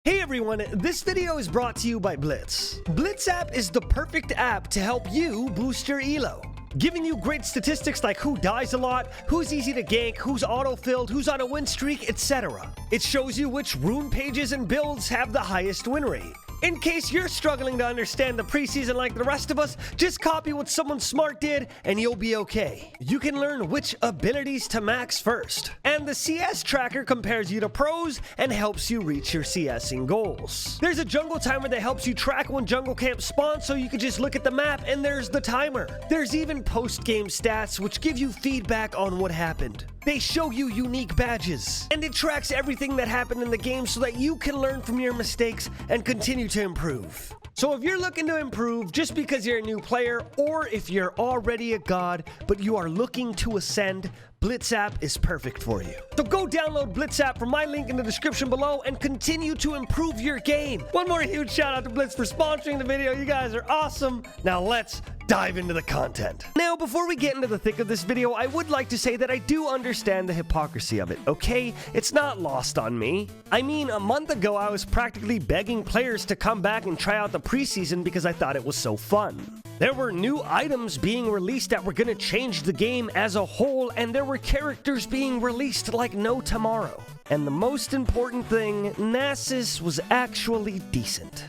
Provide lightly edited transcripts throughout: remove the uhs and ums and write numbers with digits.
Hey everyone, this video is brought to you by Blitz. Blitz app is the perfect app to help you boost your elo, giving you great statistics like who dies a lot, who's easy to gank, who's auto-filled, who's on a win streak, etc. It shows you which rune pages and builds have the highest win rate. In case you're struggling to understand the preseason like the rest of us, just copy what someone smart did and you'll be okay. You can learn which abilities to max first. And the CS tracker compares you to pros and helps you reach your CSing goals. There's a jungle timer that helps you track when jungle camp spawns, so you can just look at the map and there's the timer. There's even post-game stats which give you feedback on what happened. They show you unique badges, and it tracks everything that happened in the game so that you can learn from your mistakes and continue to improve. So if you're looking to improve just because you're a new player, or if you're already a god but you are looking to ascend, Blitz app is perfect for you. So go download Blitz app from my link in the description below and continue to improve your game. One more huge shout out to Blitz for sponsoring the video. You guys are awesome. Now let's dive into the content. Now, before we get into the thick of this video, I would like to say that I do understand the hypocrisy of it, okay? It's not lost on me. I mean, a month ago, I was practically begging players to come back and try out the preseason because I thought it was so fun. There were new items being released that were gonna change the game as a whole, and there were characters being released like no tomorrow. And the most important thing, Nasus was actually decent.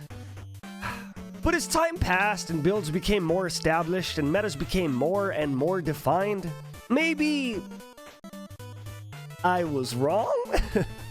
But as time passed and builds became more established and metas became more and more defined, maybe I was wrong?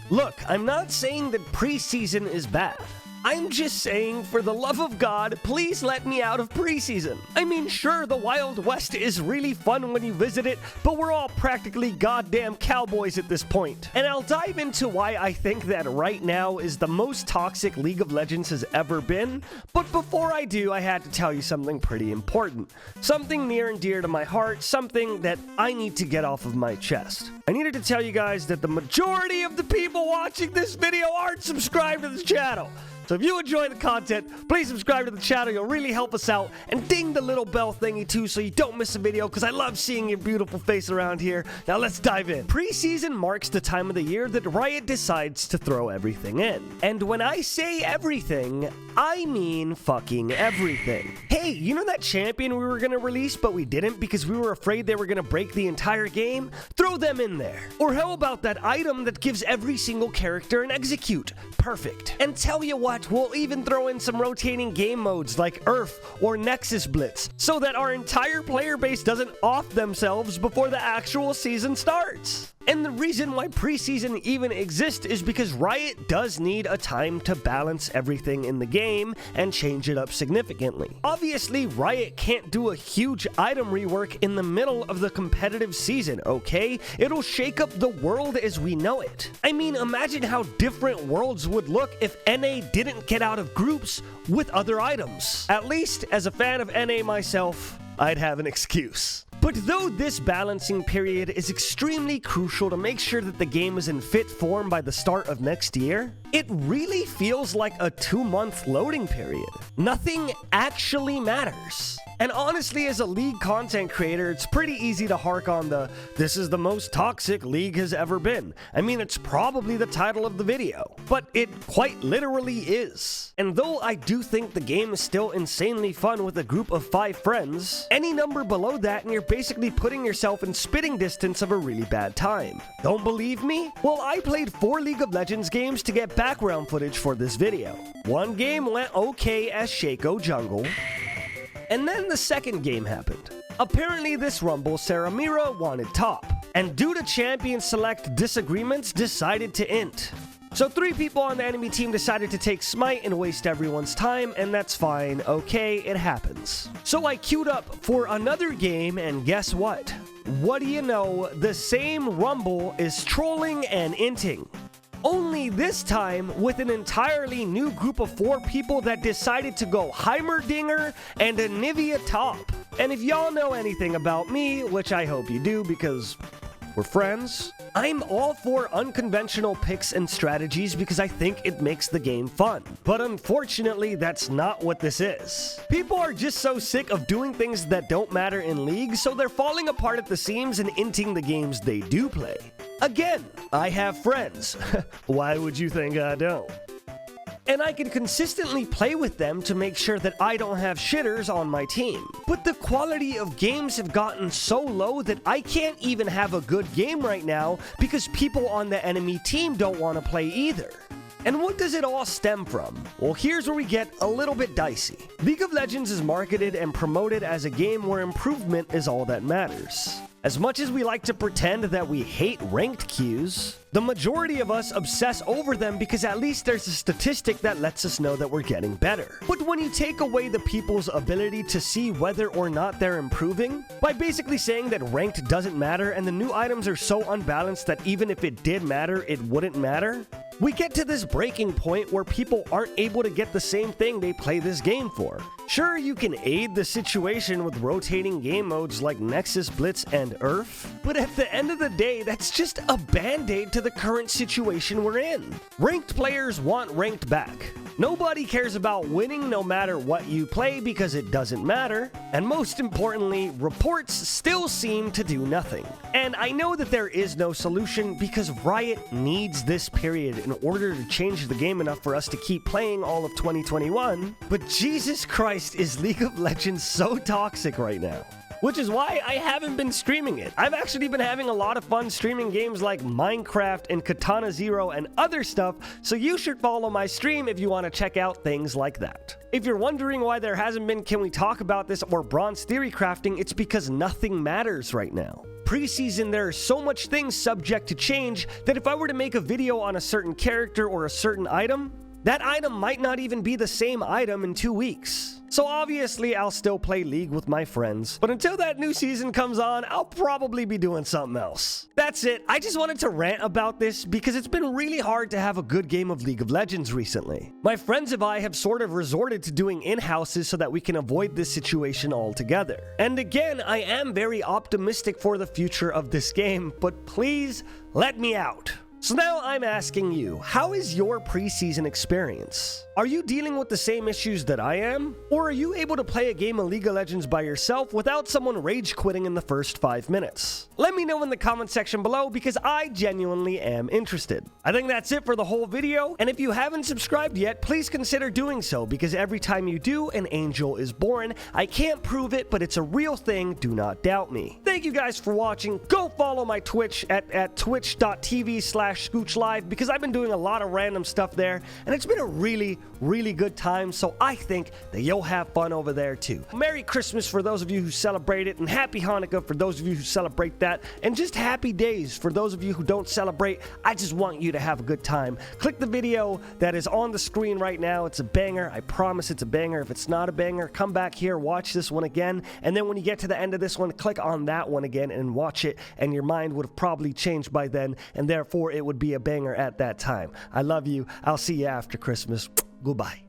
Look, I'm not saying that preseason is bad. I'm just saying, for the love of God, please let me out of preseason. I mean, sure, the Wild West is really fun when you visit it, but we're all practically goddamn cowboys at this point. And I'll dive into why I think that right now is the most toxic League of Legends has ever been. But before I do, I had to tell you something pretty important. Something near and dear to my heart, something that I need to get off of my chest. I needed to tell you guys that the majority of the people watching this video aren't subscribed to this channel. So if you enjoy the content, please subscribe to the channel. You'll really help us out. And ding the little bell thingy too so you don't miss a video, because I love seeing your beautiful face around here. Now let's dive in. Preseason marks the time of the year that Riot decides to throw everything in. And when I say everything, I mean fucking everything. Hey, you know that champion we were going to release but we didn't because we were afraid they were going to break the entire game? Throw them in there. Or how about that item that gives every single character an execute? Perfect. And tell you what, we'll even throw in some rotating game modes like Earth or Nexus Blitz so that our entire player base doesn't off themselves before the actual season starts. And the reason why preseason even exists is because Riot does need a time to balance everything in the game and change it up significantly. Obviously, Riot can't do a huge item rework in the middle of the competitive season, okay? It'll shake up the world as we know it. I mean, imagine how different worlds would look if NA didn't get out of groups with other items. At least, as a fan of NA myself, I'd have an excuse. But though this balancing period is extremely crucial to make sure that the game is in fit form by the start of next year, it really feels like a 2-month loading period. Nothing actually matters. And honestly, as a League content creator, it's pretty easy to hark on the "this is the most toxic League has ever been." I mean, it's probably the title of the video, but it quite literally is. And though I do think the game is still insanely fun with a group of 5 friends, any number below that and you're basically putting yourself in spitting distance of a really bad time. Don't believe me? Well, I played 4 League of Legends games to get background footage for this video. One game went okay as Shaco Jungle, and then the second game happened. Apparently this Rumble, Saramira wanted top, and due to champion select disagreements, decided to int. So 3 people on the enemy team decided to take Smite and waste everyone's time, and that's fine, okay, it happens. So I queued up for another game, and guess what? What do you know, the same Rumble is trolling and inting. Only this time with an entirely new group of 4 people that decided to go Heimerdinger and a Nivea top. And if y'all know anything about me, which I hope you do because we're friends, I'm all for unconventional picks and strategies because I think it makes the game fun. But unfortunately, that's not what this is. People are just so sick of doing things that don't matter in League, so they're falling apart at the seams and inting the games they do play. Again, I have friends. Why would you think I don't? and I can consistently play with them to make sure that I don't have shitters on my team. But the quality of games have gotten so low that I can't even have a good game right now because people on the enemy team don't want to play either. And what does it all stem from? Well, here's where we get a little bit dicey. League of Legends is marketed and promoted as a game where improvement is all that matters. As much as we like to pretend that we hate ranked queues, the majority of us obsess over them because at least there's a statistic that lets us know that we're getting better. But when you take away the people's ability to see whether or not they're improving, by basically saying that ranked doesn't matter and the new items are so unbalanced that even if it did matter, it wouldn't matter, we get to this breaking point where people aren't able to get the same thing they play this game for. Sure, you can aid the situation with rotating game modes like Nexus, Blitz, and URF, but at the end of the day, that's just a band-aid to the current situation we're in. Ranked players want ranked back. Nobody cares about winning no matter what you play because it doesn't matter. And most importantly, reports still seem to do nothing. And I know that there is no solution because Riot needs this period in order to change the game enough for us to keep playing all of 2021. But Jesus Christ, is League of Legends so toxic right now? Which is why I haven't been streaming it. I've actually been having a lot of fun streaming games like Minecraft and Katana Zero and other stuff, so you should follow my stream if you want to check out things like that. If you're wondering why there hasn't been Can We Talk About This or Bronze Theory Crafting, it's because nothing matters right now. Preseason, there are so much things subject to change that if I were to make a video on a certain character or a certain item, that item might not even be the same item in 2 weeks. So obviously, I'll still play League with my friends, but until that new season comes on, I'll probably be doing something else. That's it. I just wanted to rant about this because it's been really hard to have a good game of League of Legends recently. My friends and I have sort of resorted to doing in-houses so that we can avoid this situation altogether. And again, I am very optimistic for the future of this game, but please let me out. So now I'm asking you, how is your preseason experience? Are you dealing with the same issues that I am? Or are you able to play a game of League of Legends by yourself without someone rage quitting in the first 5 minutes? Let me know in the comment section below because I genuinely am interested. I think that's it for the whole video, and if you haven't subscribed yet, please consider doing so because every time you do, an angel is born. I can't prove it, but it's a real thing, do not doubt me. Thank you guys for watching. Go follow my Twitch at twitch.tv/ScoochLive because I've been doing a lot of random stuff there, and it's been a really good time, so I think that you'll have fun over there too. Merry Christmas for those of you who celebrate it, and Happy Hanukkah for those of you who celebrate that, and just happy days for those of you who don't celebrate. I just want you to have a good time. Click the video that is on the screen right now. It's a banger. I promise it's a banger. If it's not a banger, come back here, watch this one again, and then when you get to the end of this one, click on that one again and watch it, and your mind would have probably changed by then, and therefore it would be a banger at that time. I love you. I'll see you after Christmas. Goodbye.